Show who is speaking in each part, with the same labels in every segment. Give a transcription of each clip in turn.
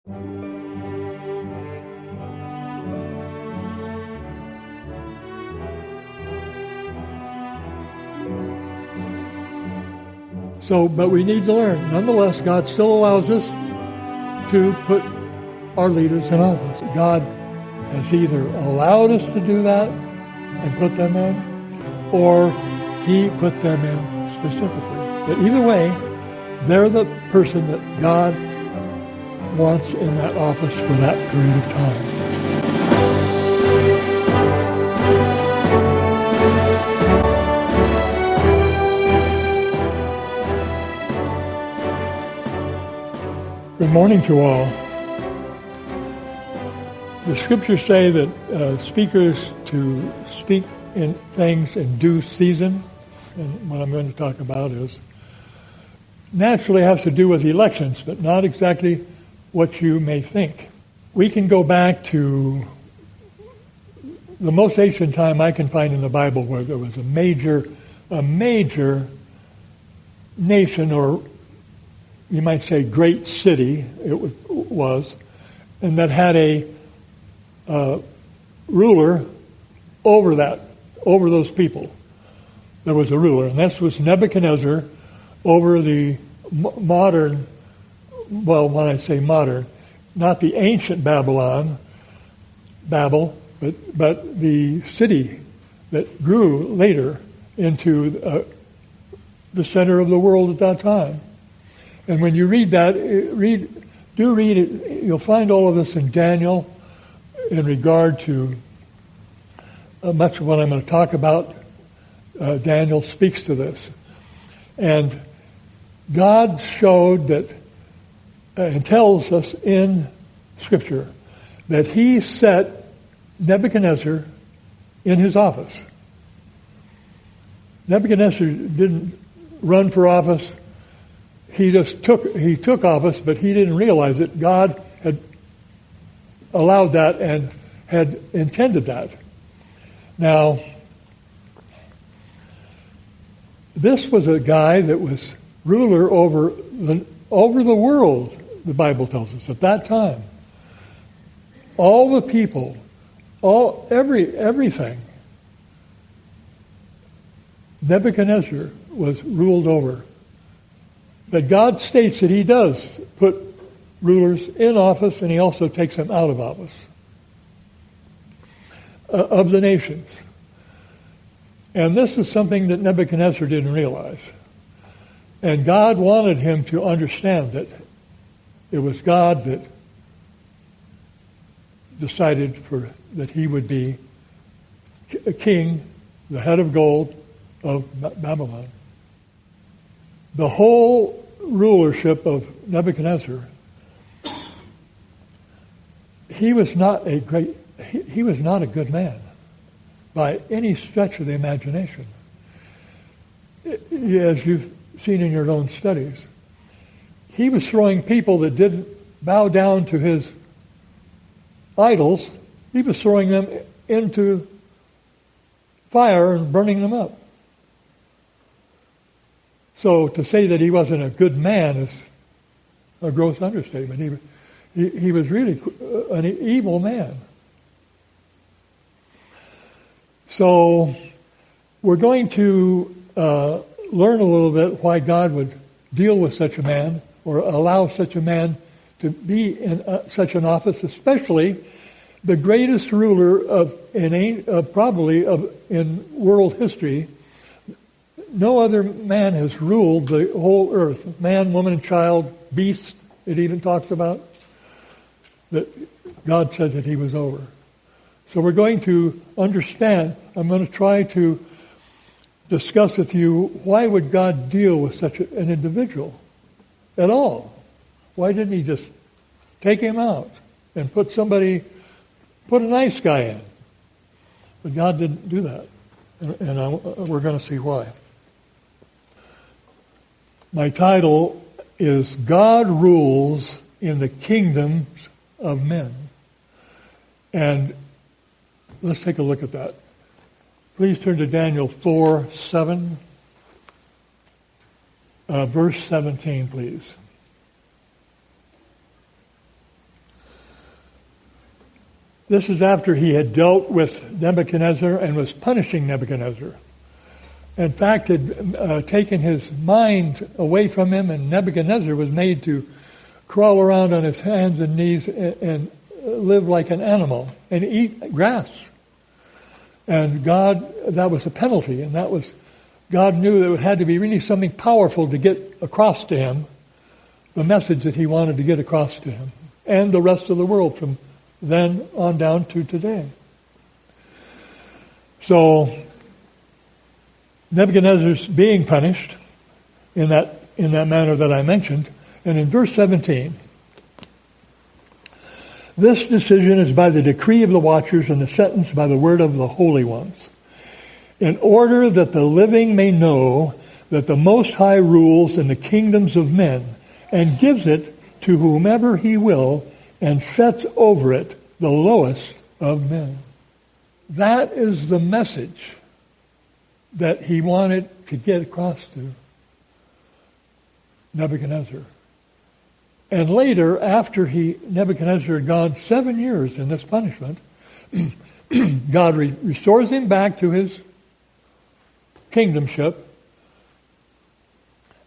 Speaker 1: So, but we need to learn. Nonetheless, God still allows us to put our leaders in office. God has either allowed us to do that and put them in, or He put them in specifically. But either way, they're the person that God wants in that office for that period of time. Good morning to all. The scriptures say that speakers to speak in things in due season, and what I'm going to talk about is naturally has to do with elections, but not exactly what you may think. We can go back to the most ancient time I can find in the Bible where there was a major nation, or you might say great city, it was, and that had a ruler over those people. There was a ruler, and this was Nebuchadnezzar over the modern, well, when I say modern, not the ancient Babel, but the city that grew later into the center of the world at that time. And when you read that, read it, you'll find all of this in Daniel in regard to much of what I'm going to talk about. Daniel speaks to this. And God showed that, and tells us in Scripture, that He set Nebuchadnezzar in his office. Nebuchadnezzar didn't run for office. He took office, but he didn't realize it. God had allowed that and had intended that. Now, this was a guy that was ruler over the world, the Bible tells us, at that time. All the people, everything, Nebuchadnezzar was ruled over. But God states that He does put rulers in office, and He also takes them out of office, of the nations. And this is something that Nebuchadnezzar didn't realize. And God wanted him to understand that it was God that decided that he would be a king, the head of gold of Babylon. The whole rulership of Nebuchadnezzar, he was not a good man by any stretch of the imagination. As you've seen in your own studies, he was throwing people that didn't bow down to his idols, he was throwing them into fire and burning them up. So to say that he wasn't a good man is a gross understatement. He was really an evil man. So we're going to learn a little bit why God would deal with such a man or allow such a man to be in such an office, especially the greatest ruler in world history. No other man has ruled the whole earth. Man, woman, and child, beasts, it even talks about, that God said that He was over. So we're going to understand, I'm going to try to discuss with you, why would God deal with such an individual at all? Why didn't He just take him out and put a nice guy in? But God didn't do that. And we're going to see why. My title is God Rules in the Kingdoms of Men. And let's take a look at that. Please turn to Daniel 4:7. Verse 17, please. This is after he had dealt with Nebuchadnezzar and was punishing Nebuchadnezzar. In fact, had taken his mind away from him, and Nebuchadnezzar was made to crawl around on his hands and knees and live like an animal and eat grass. And God, that was a penalty, and that was, God knew that it had to be really something powerful to get across to him the message that he wanted to get across to him and the rest of the world from then on down to today. So Nebuchadnezzar's being punished in that manner that I mentioned. And in verse 17, this decision is by the decree of the watchers and the sentence by the word of the holy ones, in order that the living may know that the Most High rules in the kingdoms of men and gives it to whomever he will and sets over it the lowest of men. That is the message that he wanted to get across to Nebuchadnezzar. And later, after Nebuchadnezzar had gone 7 years in this punishment, God restores him back to his kingdomship.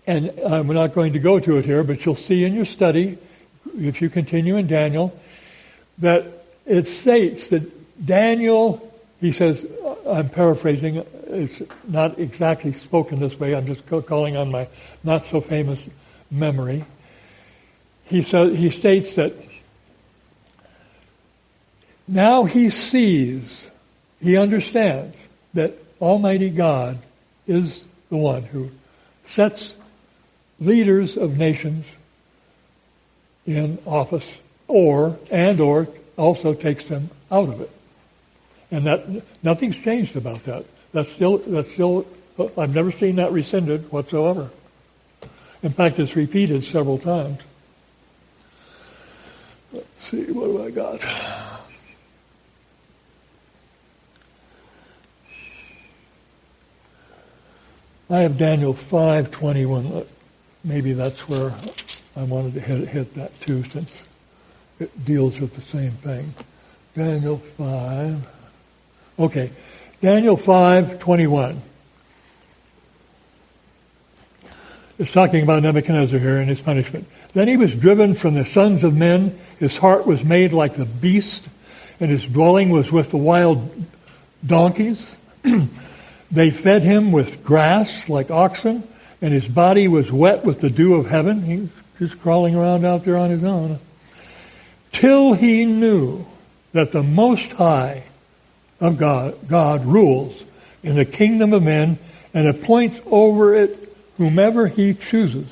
Speaker 1: And I'm not going to go to it here, but you'll see in your study, if you continue in Daniel, that it states that Daniel, he says, I'm paraphrasing, it's not exactly spoken this way, I'm just calling on my not-so-famous memory. He states that now he sees, he understands that Almighty God is the one who sets leaders of nations in office or also takes them out of it. And that nothing's changed about that. That's still I've never seen that rescinded whatsoever. In fact, it's repeated several times. Let's see, what have I got? I have Daniel 5:21. Maybe that's where I wanted to hit that too, since it deals with the same thing. Daniel 5. Okay, Daniel 5:21. It's talking about Nebuchadnezzar here and his punishment. Then he was driven from the sons of men. His heart was made like the beast, and his dwelling was with the wild donkeys. They fed him with grass like oxen, and his body was wet with the dew of heaven. He was just crawling around out there on his own. Till he knew that the Most High of God rules in the kingdom of men and appoints over it whomever he chooses.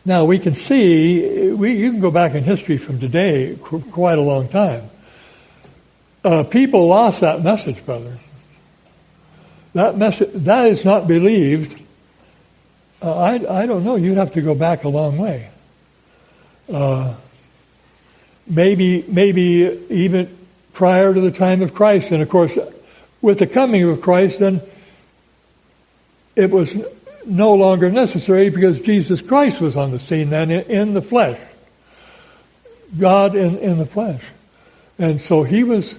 Speaker 1: Now we can see, you can go back in history from today quite a long time. People lost that message, brother. That is not believed. I don't know. You'd have to go back a long way. Maybe even prior to the time of Christ. And of course, with the coming of Christ, then it was no longer necessary because Jesus Christ was on the scene then in the flesh. God in the flesh. And so he was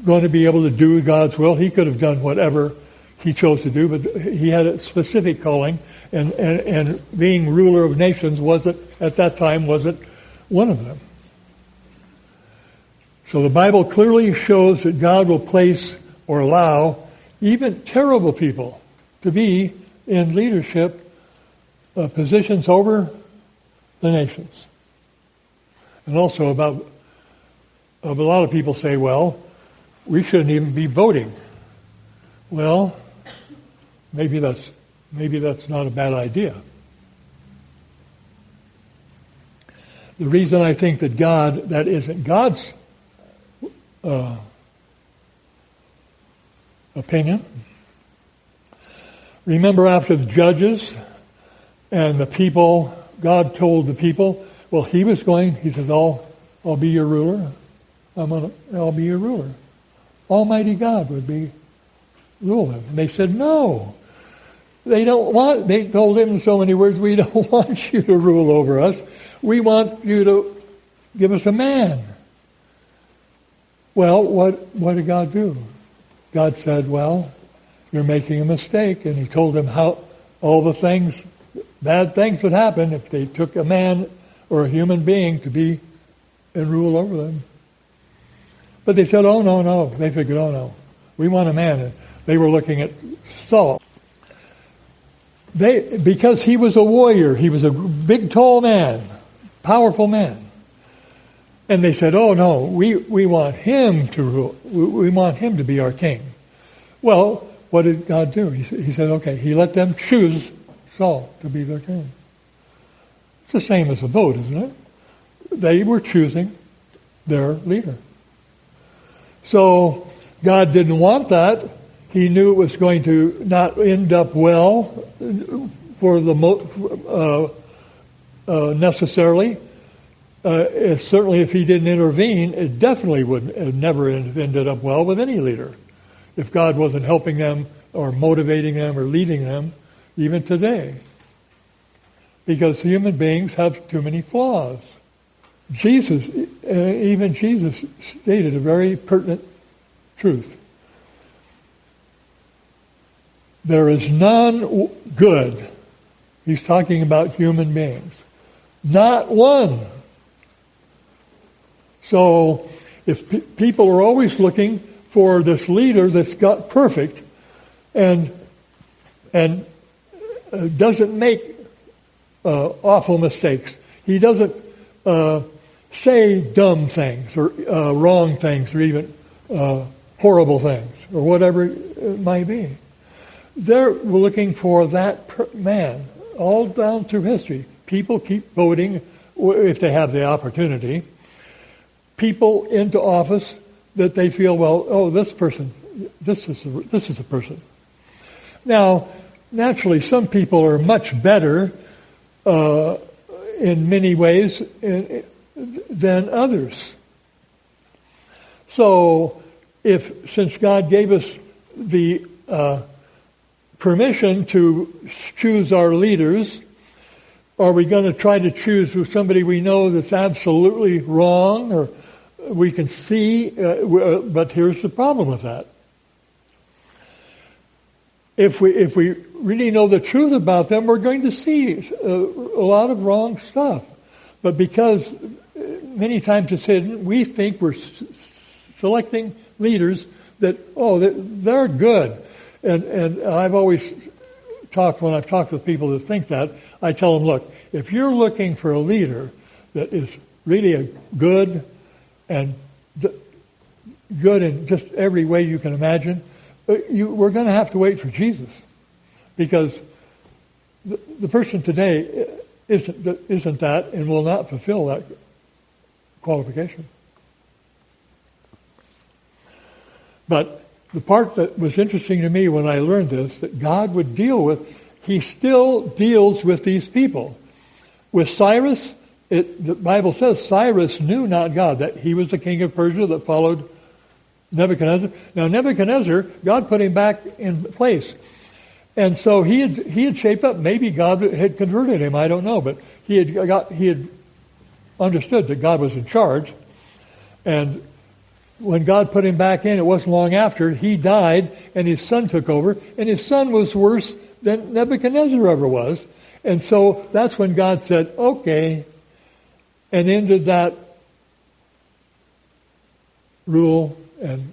Speaker 1: going to be able to do God's will. He could have done whatever he chose to do, but he had a specific calling, and being ruler of nations wasn't one of them. So the Bible clearly shows that God will place or allow even terrible people to be in leadership positions over the nations. And also a lot of people say, well, we shouldn't even be voting. Well, maybe that's not a bad idea. The reason I think that isn't God's opinion. Remember after the judges and the people, God told the people, well, he says, I'll be your ruler. I'll be your ruler. Almighty God would be ruling. And they said, no. They told him in so many words, we don't want you to rule over us. We want you to give us a man. Well, what did God do? God said, well, you're making a mistake. And he told them how all the things, bad things would happen if they took a man or a human being to be and rule over them. But they said, oh, no. They figured, oh, no. We want a man. And they were looking at Saul. Because he was a warrior. He was a big, tall man. Powerful man. And they said, oh, no, we want him to rule. We want him to be our king. Well, what did God do? He said, okay, he let them choose Saul to be their king. It's the same as a vote, isn't it? They were choosing their leader. So God didn't want that. He knew it was going to not end up well for the necessarily. Certainly, if he didn't intervene, it definitely would have never ended up well with any leader. If God wasn't helping them or motivating them or leading them, even today. Because human beings have too many flaws. Even Jesus stated a very pertinent truth. There is none good. He's talking about human beings. Not one. So if people are always looking for this leader that's got perfect and doesn't make awful mistakes. He doesn't say dumb things or wrong things or even horrible things or whatever it might be. They're looking for that man all down through history. People keep voting, if they have the opportunity, people into office that they feel, well, oh, this is a person. Now, naturally, some people are much better in many ways than others. So, since God gave us the permission to choose our leaders, are we going to try to choose somebody we know that's absolutely wrong, or we can see? But here's the problem with that. If we really know the truth about them, we're going to see a lot of wrong stuff. But because many times it's hidden, we think we're selecting leaders that, they're good. And I've always when I've talked with people that think that, I tell them, look, if you're looking for a leader that is really a good and good in just every way you can imagine, we're going to have to wait for Jesus, because the person today isn't that and will not fulfill that qualification. But the part that was interesting to me when I learned this, that God would He still deals with these people. With Cyrus, the Bible says Cyrus knew not God, that he was the king of Persia that followed Nebuchadnezzar. Now Nebuchadnezzar, God put him back in place. And so he had shaped up. Maybe God had converted him, I don't know, but he had understood that God was in charge. And when God put him back in, it wasn't long after, he died and his son took over, and his son was worse than Nebuchadnezzar ever was. And so that's when God said, okay, and ended that rule and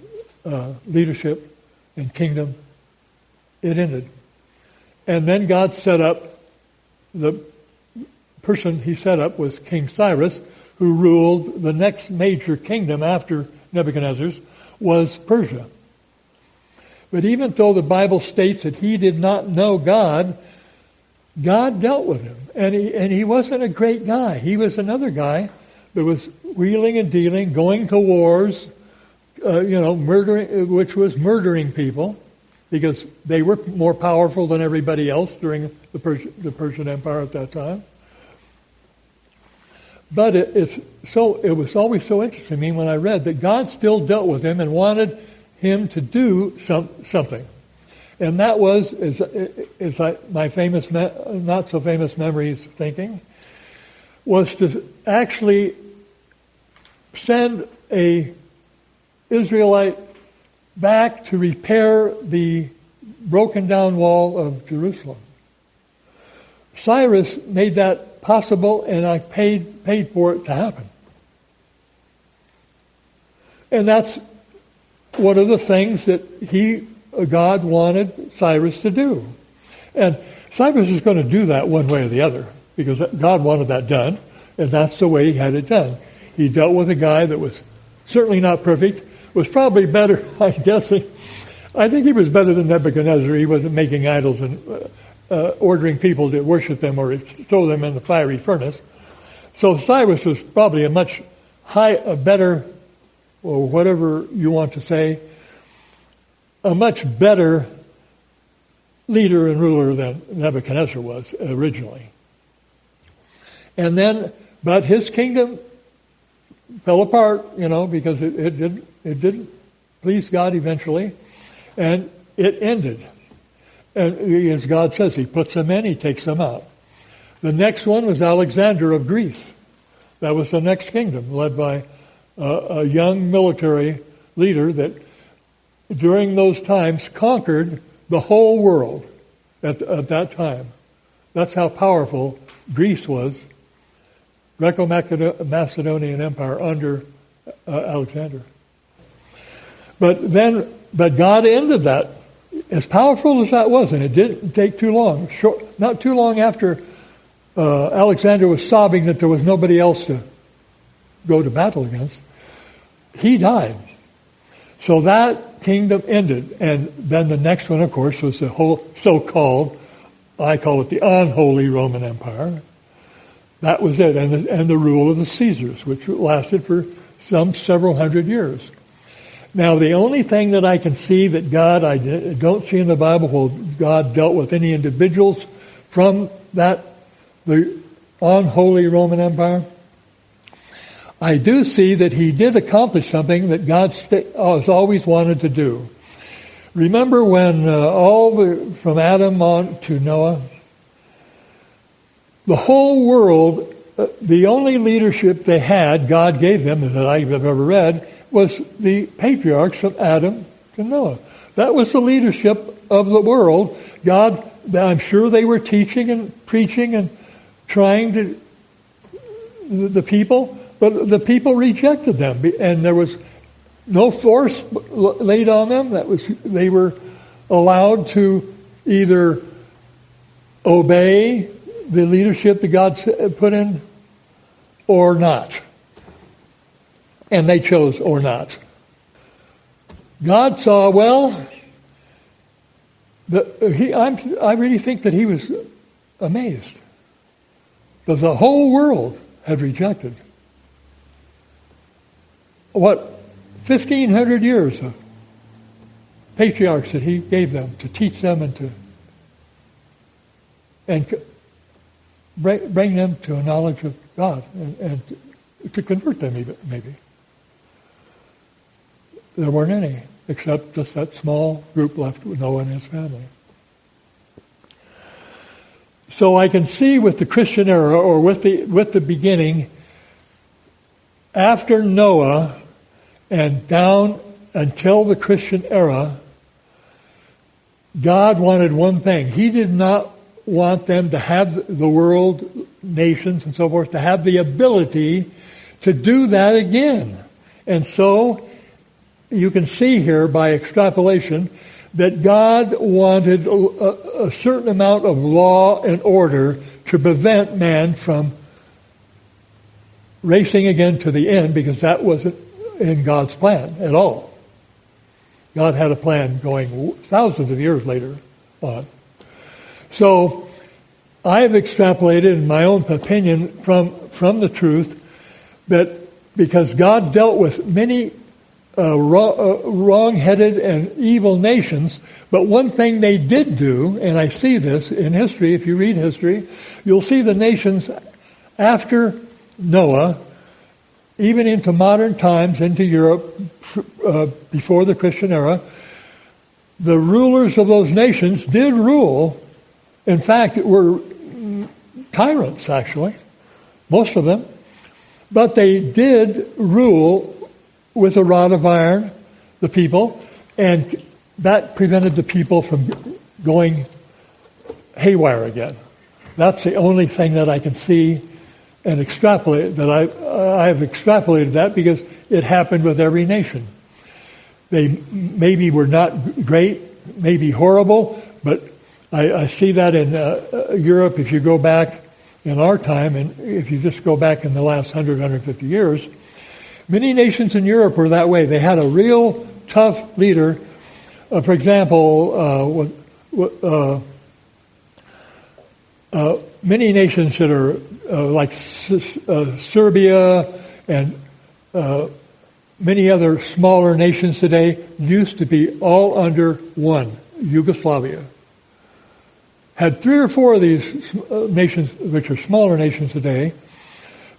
Speaker 1: leadership and kingdom. It ended. And then God set up, the person he set up was King Cyrus, who ruled the next major kingdom after Nebuchadnezzar's, was Persia. But even though the Bible states that he did not know God, God dealt with him. And he wasn't a great guy. He was another guy that was wheeling and dealing, going to wars, murdering, which was murdering people, because they were more powerful than everybody else during the Persian Empire at that time. But it was always so interesting to me when I read that God still dealt with him and wanted him to do something. And that was, my famous, not so famous memories thinking, was to actually send a Israelite back to repair the broken down wall of Jerusalem. Cyrus made that possible, and I paid for it to happen. And that's one of the things that God wanted Cyrus to do. And Cyrus is going to do that one way or the other, because God wanted that done, and that's the way he had it done. He dealt with a guy that was certainly not perfect, was probably better, I'm guessing. I think he was better than Nebuchadnezzar. He wasn't making idols and ordering people to worship them or throw them in the fiery furnace. So Cyrus was probably a better, or whatever you want to say, a much better leader and ruler than Nebuchadnezzar was originally. And then, but his kingdom fell apart, because it didn't please God eventually, and it ended. And as God says, he puts them in, he takes them out. The next one was Alexander of Greece. That was the next kingdom, led by a young military leader that during those times conquered the whole world at that time. That's how powerful Greece was. Greco-Macedonian Empire under Alexander. But God ended that. As powerful as that was, and it didn't take too long. Not too long after Alexander was sobbing that there was nobody else to go to battle against, he died. So that kingdom ended. And then the next one, of course, was the whole so-called, I call it the unholy Roman Empire. That was it. And the rule of the Caesars, which lasted for several hundred years. Now, the only thing that I can see that I don't see in the Bible where God dealt with any individuals from the unholy Roman Empire, I do see that he did accomplish something that God has always wanted to do. Remember when from Adam on to Noah, the whole world, the only leadership they had, God gave them, that I've ever read, was the patriarchs from Adam to Noah. That was the leadership of the world. God, I'm sure they were teaching and preaching and trying to the people, but the people rejected them, and there was no force laid on them. They were allowed to either obey the leadership that God put in or not. And they chose or not. God saw, I really think that he was amazed that the whole world had rejected. 1,500 years of patriarchs that he gave them to teach them and bring them to a knowledge of God and to convert them even, maybe. There weren't any, except just that small group left with Noah and his family. So I can see with the Christian era, or with the beginning, after Noah and down until the Christian era, God wanted one thing. He did not want them to have the world, nations and so forth, to have the ability to do that again. And so you can see here by extrapolation that God wanted a certain amount of law and order to prevent man from racing again to the end, because that wasn't in God's plan at all. God had a plan going thousands of years later on. So I've extrapolated, in my own opinion, from the truth, that because God dealt with many wrong-headed and evil nations, but one thing they did do, and I see this in history, if you read history, you'll see the nations after Noah, even into modern times, into Europe, before the Christian era, the rulers of those nations did rule. In fact, were tyrants, actually, most of them. But they did rule with a rod of iron, the people, and that prevented the people from going haywire again. That's the only thing that I can see and extrapolate, that I have extrapolated that because it happened with every nation. They maybe were not great, maybe horrible, but I see that in Europe. If you go back in our time, and if you just go back in the last 100, 150 years, many nations in Europe were that way. They had a real tough leader. For example, many nations that are like Serbia and many other smaller nations today used to be all under one, Yugoslavia. Had 3 or 4 of these nations, which are smaller nations today,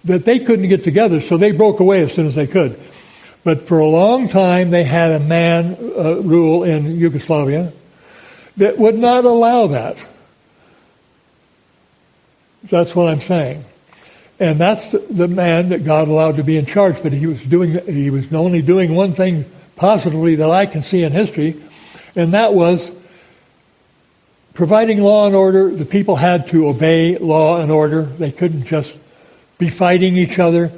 Speaker 1: that they couldn't get together, so they broke away as soon as they could. But for a long time, they had a man rule in Yugoslavia that would not allow that. That's what I'm saying. And that's the man that God allowed to be in charge, but he was only doing one thing positively that I can see in history, and that was providing law and order. The people had to obey law and order. They couldn't just be fighting each other,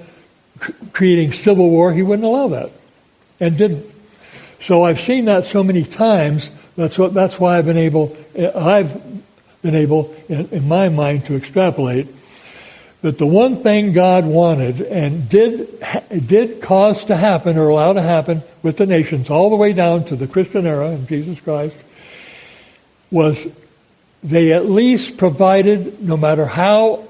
Speaker 1: creating civil war. He wouldn't allow that, and didn't. So I've seen that so many times. That's why I've been able in my mind to extrapolate that the one thing God wanted and did cause to happen or allow to happen with the nations all the way down to the Christian era and Jesus Christ was they at least provided, no matter how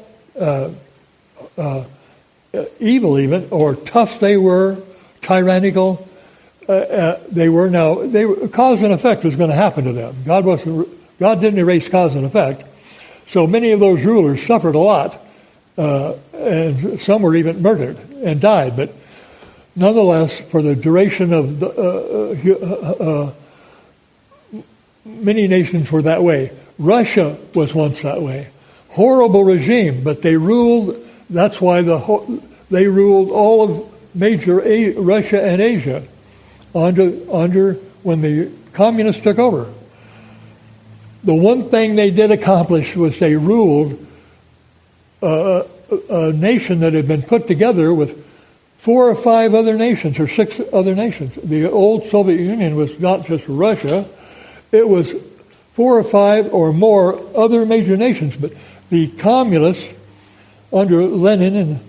Speaker 1: evil even or tough they were, tyrannical they were, cause and effect was going to happen to them. God didn't erase cause and effect. So many of those rulers suffered a lot, and some were even murdered and died. But nonetheless, for the duration of many nations were that way. Russia was once that way. Horrible regime, but they ruled. That's why they ruled all of major Russia and Asia under when the communists took over. The one thing they did accomplish was they ruled a nation that had been put together with 4 or 5 other nations or 6 other nations. The old Soviet Union was not just Russia. It was 4 or 5 or more other major nations. But the communists under Lenin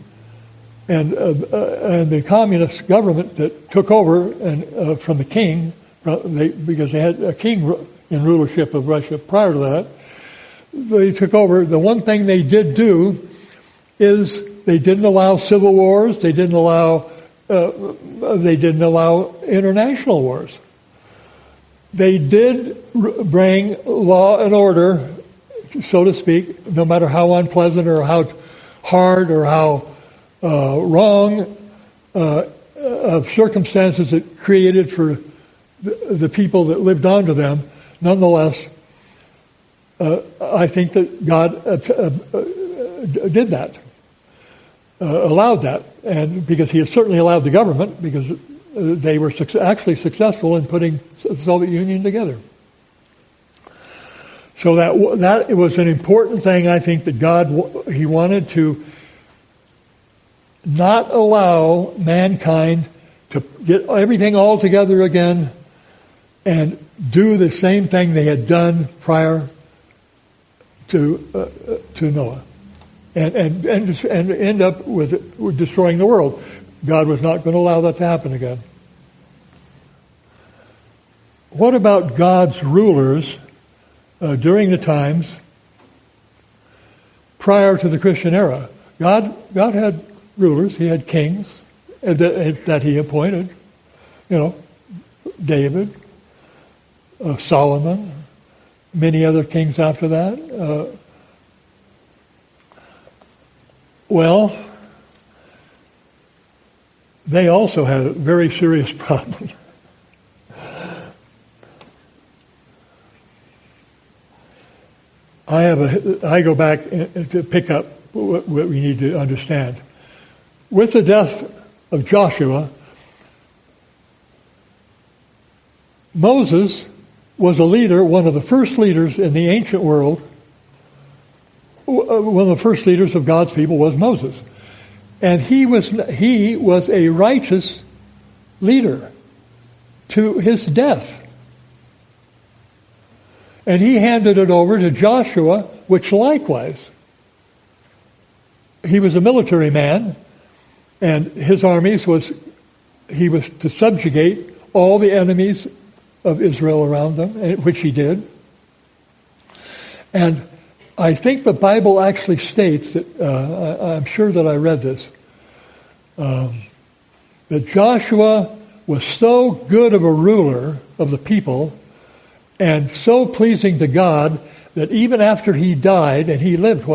Speaker 1: and the communist government that took over and from the king, because they had a king in rulership of Russia prior to that, they took over. The one thing they did do is they didn't allow civil wars. They didn't allow international wars. They did bring law and order, so to speak, no matter how unpleasant or how hard or how wrong of circumstances it created for the people that lived under them. Nonetheless, I think that God did that, allowed that, and because He has certainly allowed the government, because they were actually successful in putting the Soviet Union together. So that was an important thing. I think that God, He wanted to not allow mankind to get everything all together again and do the same thing they had done prior to Noah, and end up with destroying the world. God was not going to allow that to happen again. What about God's rulers during the times prior to the Christian era? God had rulers. He had kings that He appointed. David, Solomon, many other kings after that. Well, they also had a very serious problem. I go back to pick up what we need to understand. With the death of Joshua, Moses was a leader, one of the first leaders in the ancient world. One of the first leaders of God's people was Moses. And he was a righteous leader to his death. And he handed it over to Joshua, which likewise, he was a military man, and his armies he was to subjugate all the enemies of Israel around them, which he did. And I think the Bible actually states that, I'm sure that I read this, that Joshua was so good of a ruler of the people and so pleasing to God that even after he died, and he lived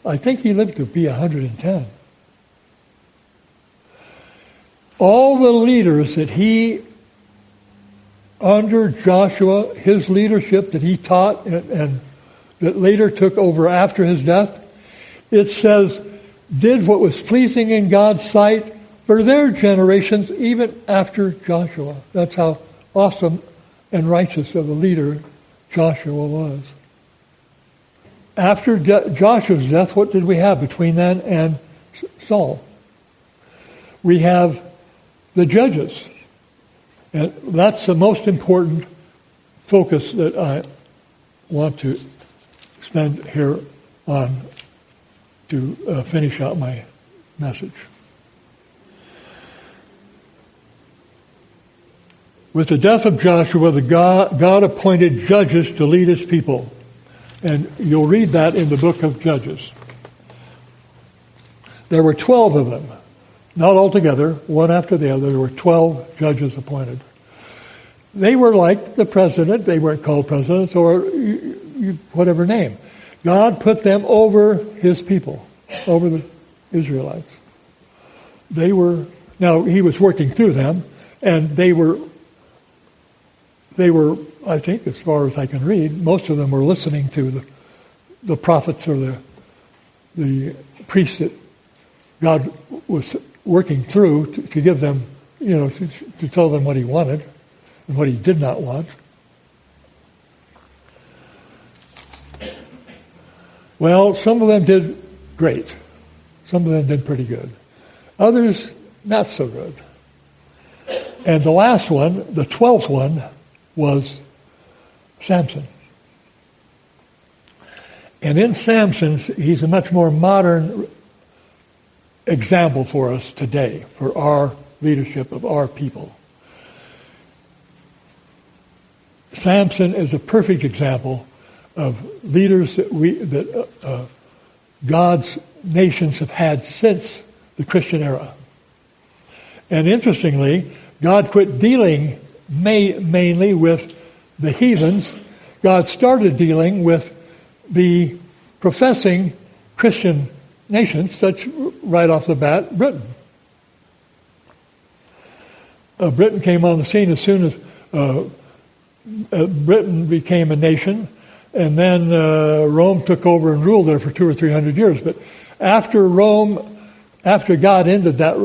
Speaker 1: I think he lived to be 110. All the leaders that under Joshua, his leadership that he taught and that later took over after his death, it says, did what was pleasing in God's sight for their generations, even after Joshua. That's how awesome and righteous of a leader Joshua was. After Joshua's death, what did we have between then and Saul? We have the judges. And that's the most important focus that I want to spend here on to finish out my message. With the death of Joshua, God appointed judges to lead his people. And you'll read that in the book of Judges. There were 12 of them. Not all together, one after the other. There were 12 judges appointed. They were like the president. They weren't called presidents or whatever name. God put them over his people, over the Israelites. Now he was working through them, and they were, I think, as far as I can read, most of them were listening to the prophets or the priests that God was working through to give them, to tell them what he wanted and what he did not want. Well, some of them did great. Some of them did pretty good. Others, not so good. And the last one, the 12th one, was Samson. And in Samson, he's a much more modern example for us today, for our leadership of our people. Samson is a perfect example of leaders that God's nations have had since the Christian era. And interestingly, God quit dealing mainly with the heathens. God started dealing with the professing Christian nations, such right off the bat, Britain. Britain came on the scene as soon as Britain became a nation, and then Rome took over and ruled there for 200 or 300 years. But after God ended that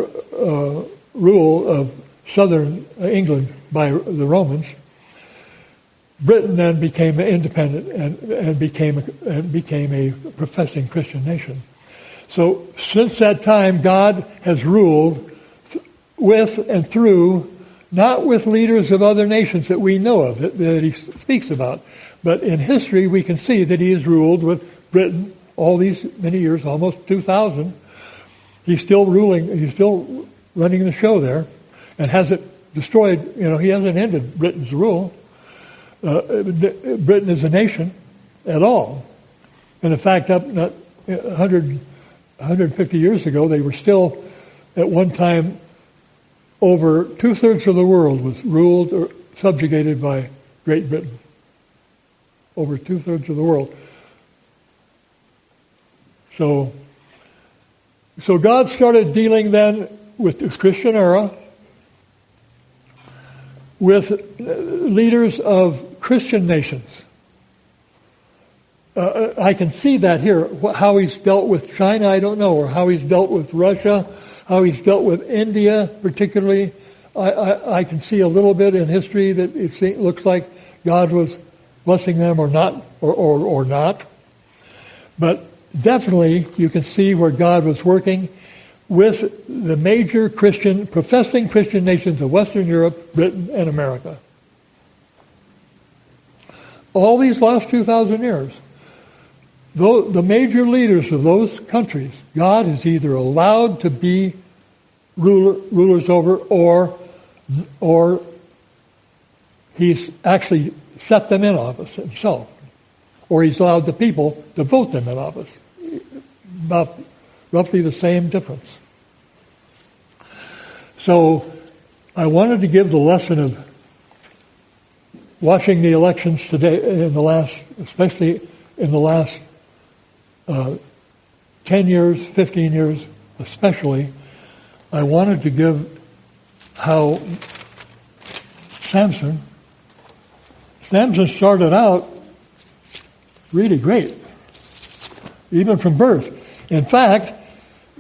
Speaker 1: rule of southern England by the Romans, Britain then became independent and became a professing Christian nation. So since that time, God has ruled with and through, not with leaders of other nations that we know of, that he speaks about, but in history we can see that he has ruled with Britain all these many years, almost 2,000. He's still ruling, he's still running the show there, and hasn't destroyed, he hasn't ended Britain's rule. Britain is a nation at all. And in fact, up 150 years ago, they were still, at one time, over 2/3 of the world was ruled or subjugated by Great Britain. Over 2/3 of the world. So God started dealing then with this Christian era with leaders of Christian nations. I can see that here. How he's dealt with China, I don't know, or how he's dealt with Russia, how he's dealt with India particularly. I can see a little bit in history that it looks like God was blessing them or not, or not. But definitely you can see where God was working with the major professing Christian nations of Western Europe, Britain, and America. All these last 2,000 years, the major leaders of those countries, God has either allowed to be rulers over, or he's actually set them in office himself, or he's allowed the people to vote them in office. About roughly the same difference. So I wanted to give the lesson of watching the elections today, especially in the last 10 years, 15 years especially. I wanted to give how Samson started out really great, even from birth. In fact,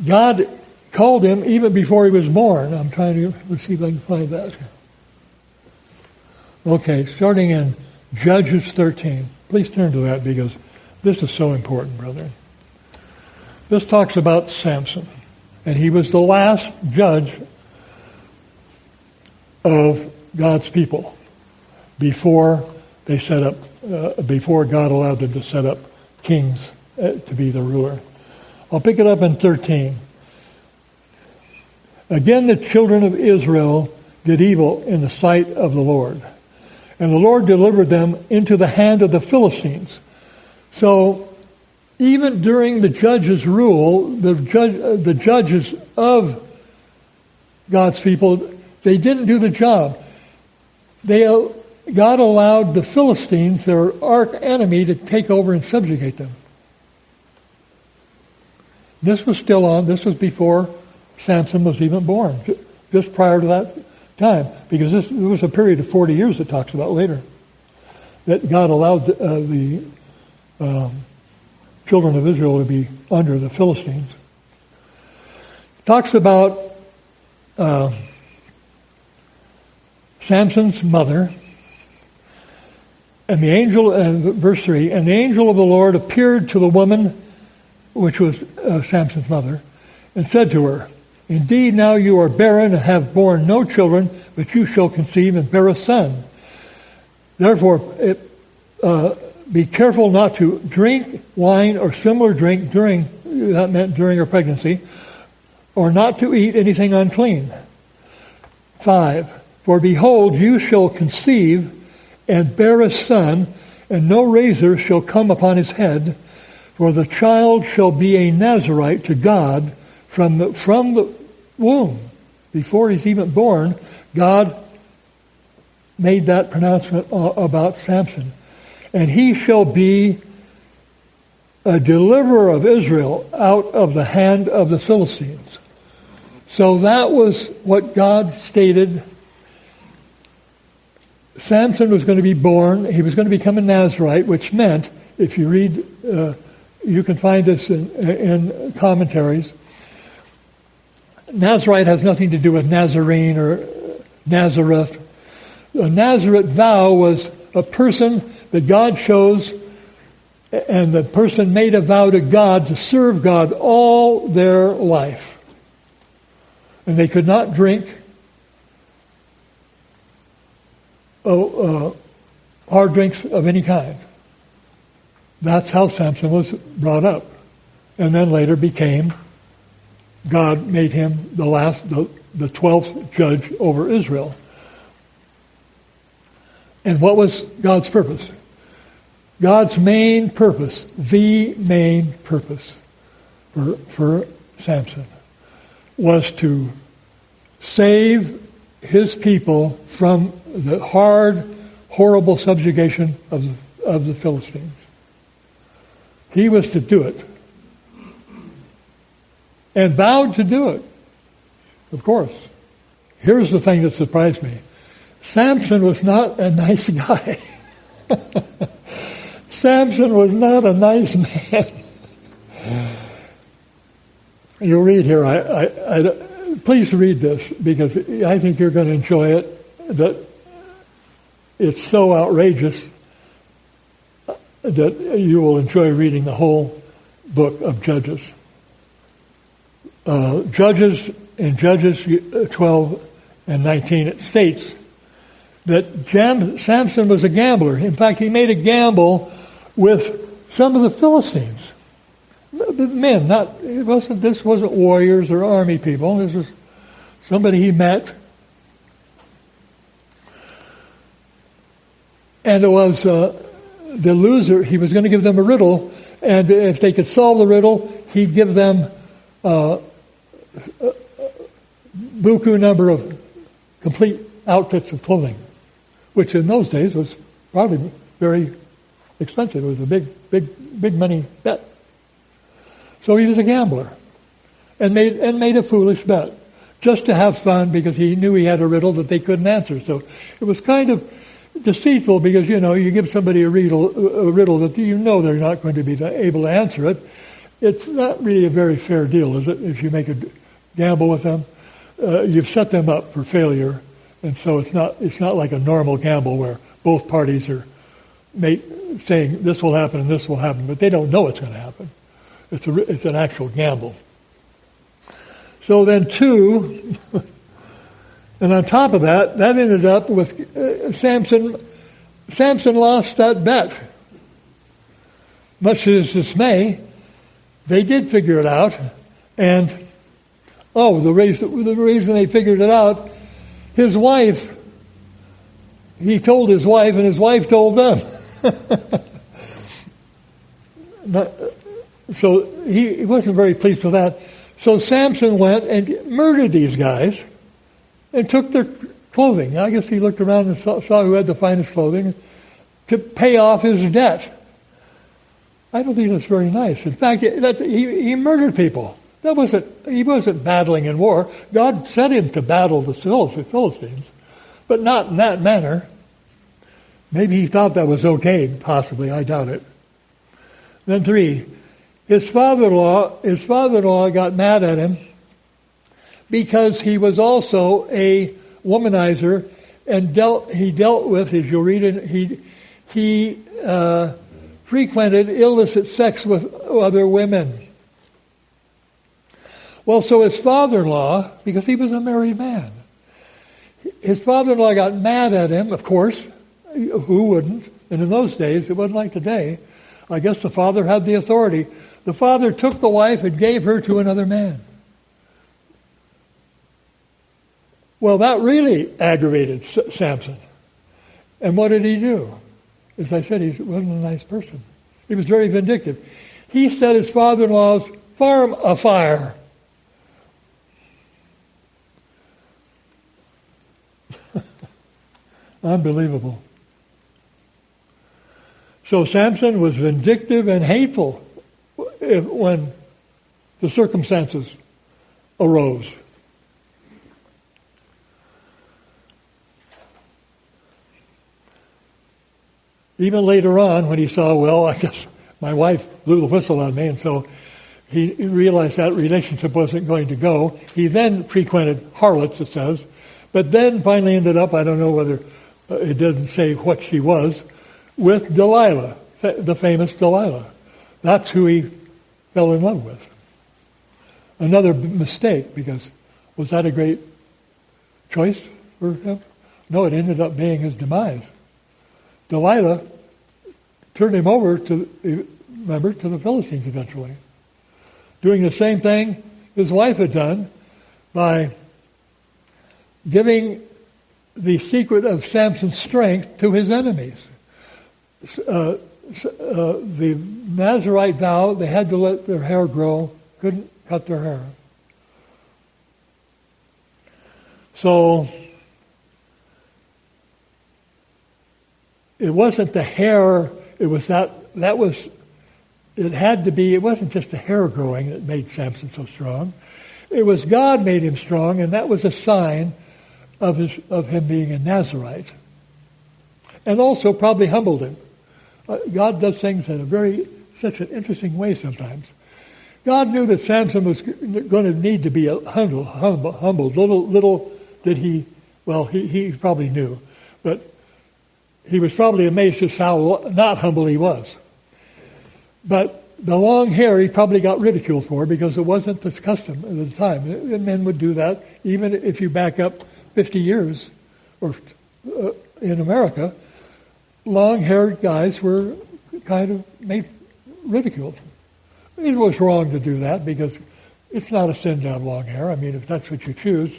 Speaker 1: God called him even before he was born. Let's see if I can find that. Okay, starting in Judges 13. Please turn to that because this is so important, brethren. This talks about Samson, and he was the last judge of God's people before God allowed them to set up kings to be the ruler. I'll pick it up in 13. Again, the children of Israel did evil in the sight of the Lord, and the Lord delivered them into the hand of the Philistines. So, even during the judges' rule, the judges of God's people, they didn't do the job. God allowed the Philistines, their arch enemy, to take over and subjugate them. This was still on. This was before Samson was even born, just prior to that time, because there was a period of 40 years it talks about later that God allowed the children of Israel to be under the Philistines. It talks about Samson's mother, and the angel, verse 3, and the angel of the Lord appeared to the woman, which was Samson's mother, and said to her, indeed, now you are barren and have borne no children, but you shall conceive and bear a son. Therefore, be careful not to drink wine or similar drink during her pregnancy, or not to eat anything unclean. 5, for behold, you shall conceive and bear a son, and no razor shall come upon his head, for the child shall be a Nazarite to God from the womb. Before he's even born, God made that pronouncement about Samson. And he shall be a deliverer of Israel out of the hand of the Philistines. So that was what God stated. Samson was going to be born. He was going to become a Nazarite, which meant, if you read, you can find this in commentaries, Nazarite has nothing to do with Nazarene or Nazareth. A Nazarite vow was a person that God chose, and the person made a vow to God to serve God all their life. And they could not drink hard drinks of any kind. That's how Samson was brought up. And then later became, God made him the 12th judge over Israel. And what was God's purpose? God's main purpose, the main purpose for Samson, was to save his people from the hard, horrible subjugation of the Philistines. He was to do it. And vowed to do it. Of course. Here's the thing that surprised me. Samson was not a nice guy. Samson was not a nice man. You'll read here. Please read this because I think you're going to enjoy it. That it's so outrageous that you will enjoy reading the whole book of Judges. In Judges 12 and 19, it states that Samson was a gambler. In fact, he made a gamble with some of the Philistines. Men, this wasn't warriors or army people. This was somebody he met. And it was the loser. He was going to give them a riddle, and if they could solve the riddle, he'd give them buku number of complete outfits of clothing, which in those days was probably very expensive. It was a big money bet. So he was a gambler and made a foolish bet just to have fun because he knew he had a riddle that they couldn't answer. So it was kind of deceitful because, you give somebody a riddle that they're not going to be able to answer it. It's not really a very fair deal, is it? If you make a gamble with them, you've set them up for failure, and so it's not like a normal gamble where both parties are saying this will happen and this will happen, but they don't know it's going to happen. It's an actual gamble. So then two, and on top of that ended up with Samson. Samson lost that bet. Much to his dismay, they did figure it out, and the reason they figured it out, his wife, he told his wife, and his wife told them. So he wasn't very pleased with that. So Samson went and murdered these guys and took their clothing. I guess he looked around and saw who had the finest clothing to pay off his debt. I don't think that's very nice. In fact, he murdered people. He wasn't battling in war. God set him to battle the Philistines, but not in that manner. Maybe he thought that was okay, possibly. I doubt it. Then 3, his father-in-law got mad at him because he was also a womanizer and he dealt with, as you'll read it, he frequented illicit sex with other women. Well, so his father-in-law, because he was a married man, his father-in-law got mad at him, of course. Who wouldn't? And in those days, it wasn't like today. I guess the father had the authority. The father took the wife and gave her to another man. Well, that really aggravated Samson. And what did he do? As I said, he wasn't a nice person. He was very vindictive. He set his father-in-law's farm afire. Unbelievable. So Samson was vindictive and hateful when the circumstances arose. Even later on, when he saw, I guess my wife blew the whistle on me, and so he realized that relationship wasn't going to go. He then frequented harlots, it says, but then finally ended up, I don't know whether it doesn't say what she was, with Delilah, the famous Delilah. That's who he fell in love with. Another mistake, because was that a great choice for him? No, it ended up being his demise. Delilah turned him over to the Philistines eventually, doing the same thing his wife had done by giving the secret of Samson's strength to his enemies. The Nazirite vow, they had to let their hair grow, couldn't cut their hair. So it wasn't the hair, it wasn't just the hair growing that made Samson so strong. It was God made him strong, and that was a sign of him being a Nazirite. And also probably humbled him. God does things in such an interesting way sometimes. God knew that Samson was going to need to be humbled. Little did he, well, he probably knew, but he was probably amazed just how not humble he was. But the long hair he probably got ridiculed for because it wasn't the custom at the time. And men would do that even if you back up 50 years or in America. Long-haired guys were kind of made ridiculed. It was wrong to do that because it's not a sin to have long hair. I mean, if that's what you choose,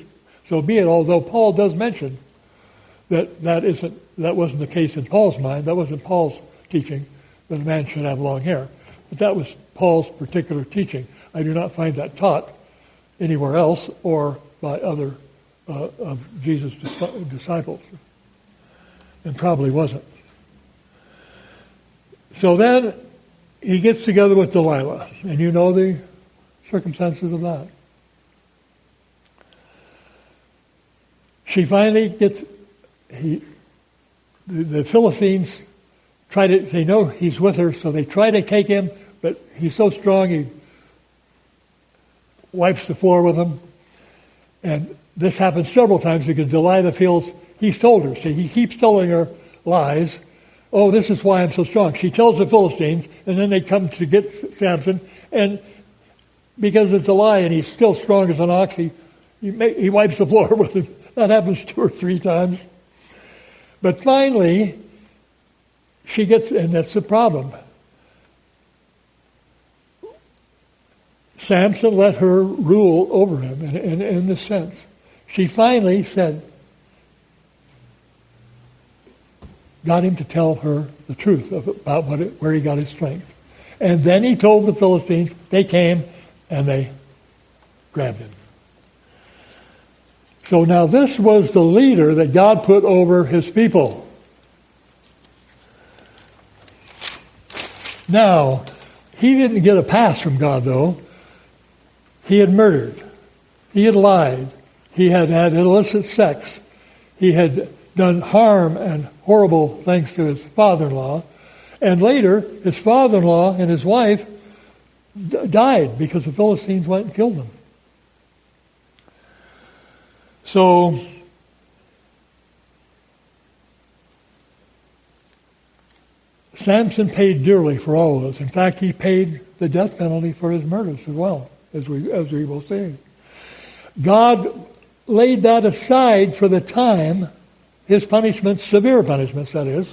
Speaker 1: so be it. Although Paul does mention that wasn't the case in Paul's mind. That wasn't Paul's teaching that a man should have long hair. But that was Paul's particular teaching. I do not find that taught anywhere else or by other of Jesus' disciples. And probably wasn't. So then he gets together with Delilah, and you know the circumstances of that. She finally gets, the Philistines they know he's with her, so they try to take him, but he's so strong he wipes the floor with him. And this happens several times because Delilah feels he's told her. See, he keeps telling her lies. Oh, this is why I'm so strong. She tells the Philistines, and then they come to get Samson, and because it's a lie and he's still strong as an ox, he wipes the floor with him. That happens 2 or 3 times. But finally, she gets, and that's the problem. Samson let her rule over him in this sense. She finally got him to tell her the truth about where he got his strength. And then he told the Philistines, they came and they grabbed him. So now this was the leader that God put over his people. Now, he didn't get a pass from God, though. He had murdered. He had lied. He had had illicit sex. He had done harm and horrible things to his father-in-law. And later, his father-in-law and his wife died because the Philistines went and killed them. So, Samson paid dearly for all of this. In fact, he paid the death penalty for his murders as well, as we will see. God laid that aside for the time, his punishments, severe punishments, that is.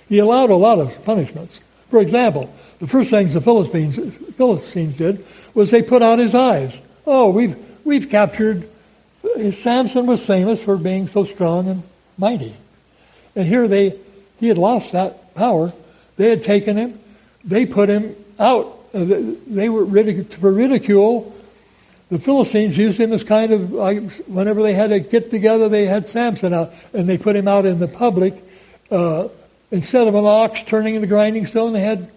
Speaker 1: He allowed a lot of punishments. For example, the first things the Philistines did was they put out his eyes. Oh, we've captured. Samson was famous for being so strong and mighty. And here he had lost that power. They had taken him. They put him out. They were for ridicule. The Philistines used him as kind of, whenever they had to get together, they had Samson out, and they put him out in the public. Instead of an ox turning into grinding stone, they had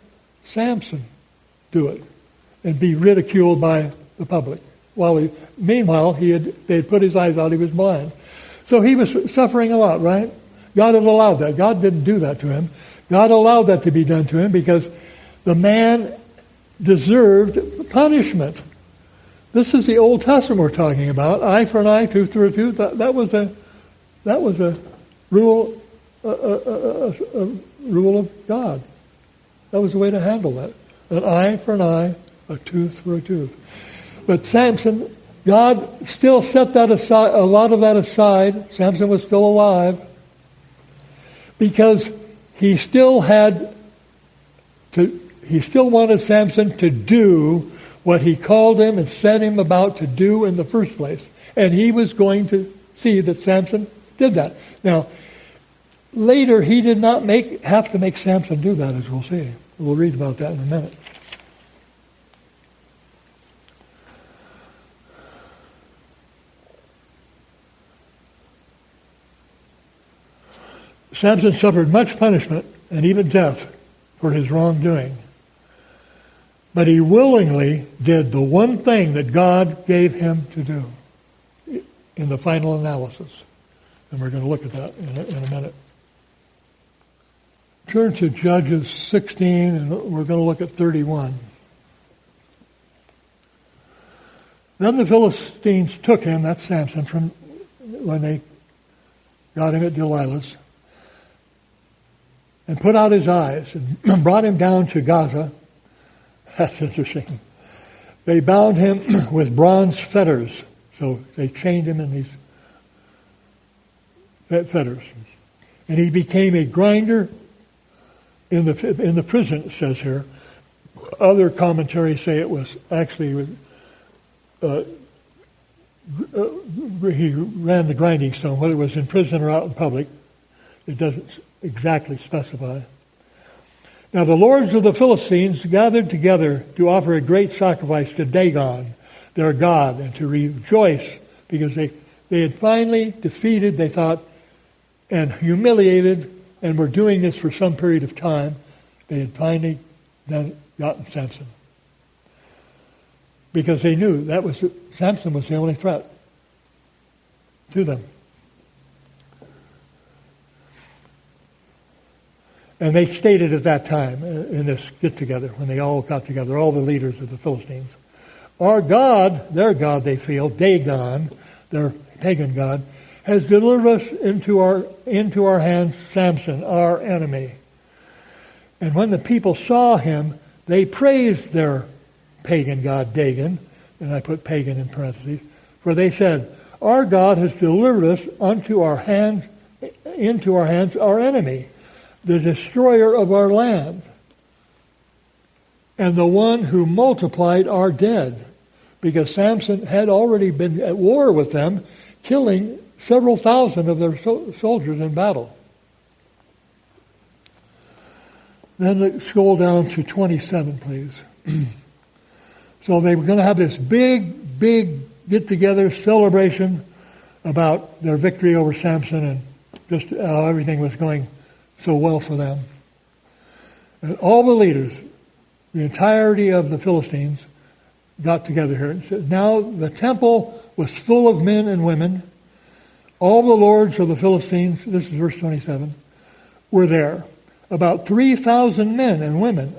Speaker 1: Samson do it and be ridiculed by the public. Meanwhile, they had put his eyes out, he was blind. So he was suffering a lot, right? God had allowed that. God didn't do that to him. God allowed that to be done to him because the man deserved punishment. This is the Old Testament we're talking about. Eye for an eye, tooth for a tooth. That was a rule of God. That was the way to handle that. An eye for an eye, a tooth for a tooth. But Samson, God still set that aside, a lot of that aside. Samson was still alive because he still wanted Samson to do what he called him and sent him about to do in the first place. And he was going to see that Samson did that. Now, later he did not have to make Samson do that, as we'll see. We'll read about that in a minute. Samson suffered much punishment and even death for his wrongdoing. But he willingly did the one thing that God gave him to do in the final analysis. And we're going to look at that in a minute. Turn to Judges 16, and we're going to look at 31. Then the Philistines took him, that's Samson, from when they got him at Delilah's, and put out his eyes and brought him down to Gaza. That's interesting. They bound him with bronze fetters. So they chained him in these fetters. And he became a grinder in the prison, it says here. Other commentaries say it was actually, he ran the grinding stone. Whether it was in prison or out in public, it doesn't exactly specify. Now the lords of the Philistines gathered together to offer a great sacrifice to Dagon, their god, and to rejoice because they had finally defeated, they thought, and humiliated, and were doing this for some period of time. They had finally gotten Samson. Because they knew Samson was the only threat to them. And they stated at that time, in this get-together, when they all got together, all the leaders of the Philistines, our God, their God they feel, Dagon, their pagan god, has delivered us into our hands Samson, our enemy. And when the people saw him, they praised their pagan god Dagon, and I put pagan in parentheses, for they said, our God has delivered us into our hands, our enemy, the destroyer of our land, and the one who multiplied our dead. Because Samson had already been at war with them, killing several thousand of their soldiers in battle. Then let's scroll down to 27, please. So they were going to have this big get-together celebration about their victory over Samson and just how everything was going so well for them. And all the leaders, the entirety of the Philistines, got together here and said, now the temple was full of men and women. All the lords of the Philistines, this is verse 27, were there. About 3,000 men and women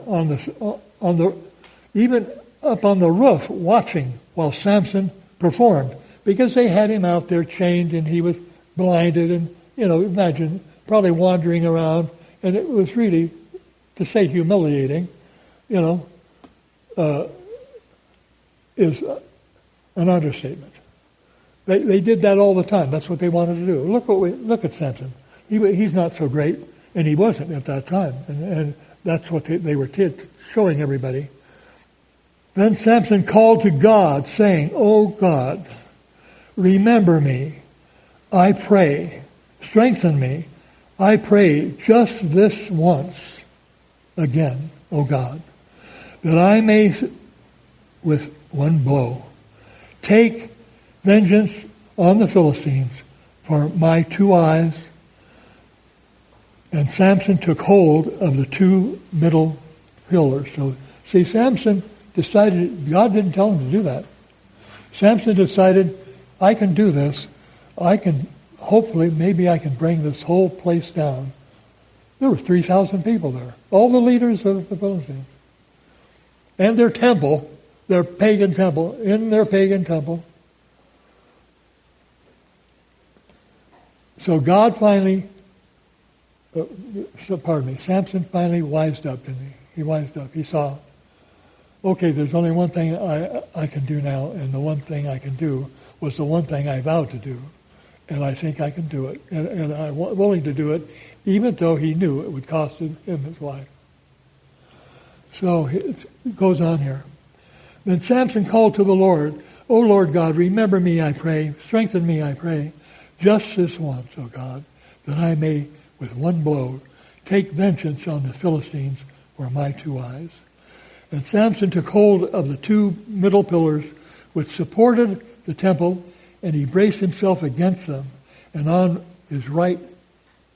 Speaker 1: even up on the roof watching while Samson performed, because they had him out there chained and he was blinded and, imagine probably wandering around, and it was really, to say humiliating, is an understatement. They did that all the time. That's what they wanted to do. Look at Samson. He's not so great, and he wasn't at that time. And that's what they were showing everybody. Then Samson called to God, saying, "O God, remember me, I pray. Strengthen me, I pray, just this once again, O God, that I may, with one blow, take vengeance on the Philistines for my 2 eyes." And Samson took hold of the 2 middle pillars. So, see, Samson decided, God didn't tell him to do that. Samson decided, I can do this. Hopefully, maybe I can bring this whole place down. There were 3,000 people there. All the leaders of the Philistines. And their temple, their pagan temple, in their pagan temple. So God finally, Samson finally wised up, didn't he? He wised up. He saw, okay, there's only one thing I can do now, and the one thing I can do was the one thing I vowed to do. And I think I can do it. And I'm willing to do it, even though he knew it would cost him his life. So it goes on here. Then Samson called to the Lord, "O Lord God, remember me, I pray. Strengthen me, I pray. Just this once, O God, that I may, with one blow, take vengeance on the Philistines for my 2 eyes." And Samson took hold of the 2 middle pillars which supported the temple, and he braced himself against them, and on his right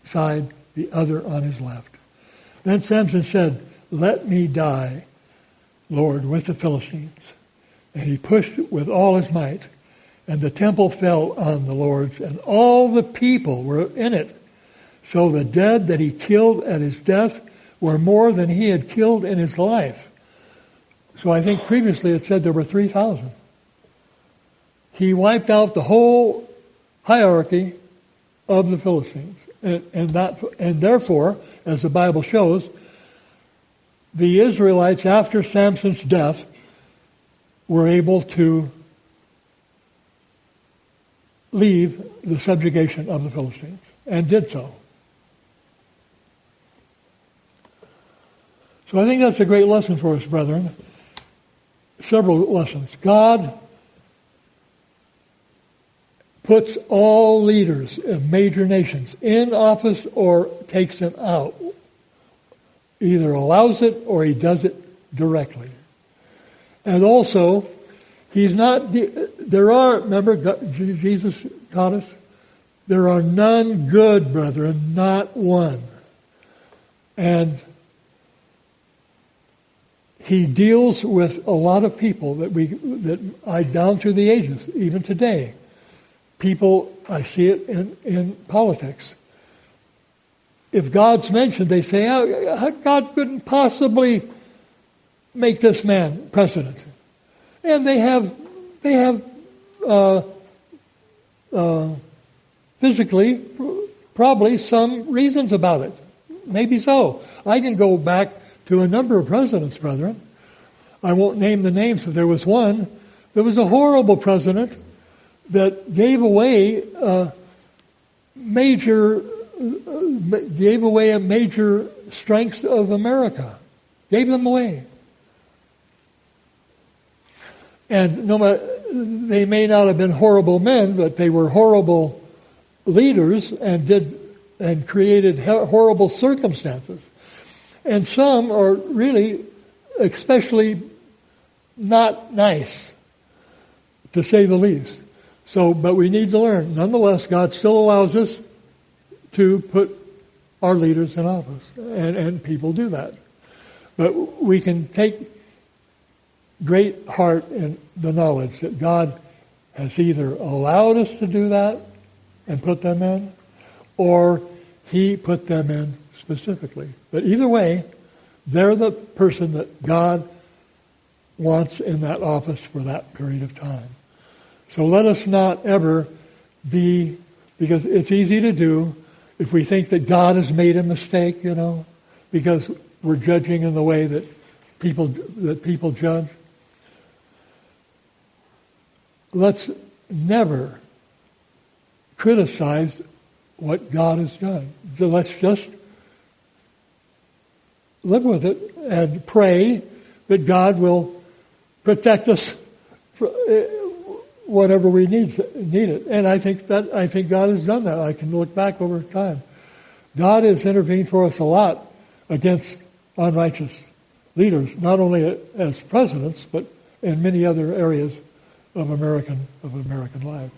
Speaker 1: side, the other on his left. Then Samson said, "Let me die, Lord, with the Philistines." And he pushed with all his might, and the temple fell on the lords, and all the people were in it, So the dead that he killed at his death were more than he had killed in his life. So I think previously it said there were 3,000. He wiped out the whole hierarchy of the Philistines. And therefore, as the Bible shows, the Israelites, after Samson's death, were able to leave the subjugation of the Philistines, and did so. So I think that's a great lesson for us, brethren. Several lessons. God puts all leaders of major nations in office or takes them out. Either allows it or he does it directly. And also, he's not, remember, Jesus taught us, there are none good, brethren, not one. And he deals with a lot of people down through the ages, even today. People, I see it in politics. If God's mentioned, they say, God couldn't possibly make this man president. And they have physically probably some reasons about it. Maybe so. I can go back to a number of presidents, brethren. I won't name the names, but there was one. There was a horrible president that gave away a major strengths of America. Gave them away. And no matter, they may not have been horrible men, but they were horrible leaders and created horrible circumstances. And some are really, especially not nice, to say the least. So, but we need to learn. Nonetheless, God still allows us to put our leaders in office, and people do that. But we can take great heart in the knowledge that God has either allowed us to do that and put them in, or he put them in specifically. But either way, they're the person that God wants in that office for that period of time. So let us not ever be, because it's easy to do if we think that God has made a mistake, because we're judging in the way that people judge. Let's never criticize what God has done. Let's just live with it and pray that God will protect us whatever we need it. And I think God has done that. I can look back over time. God has intervened for us a lot against unrighteous leaders, not only as presidents, but in many other areas of American life.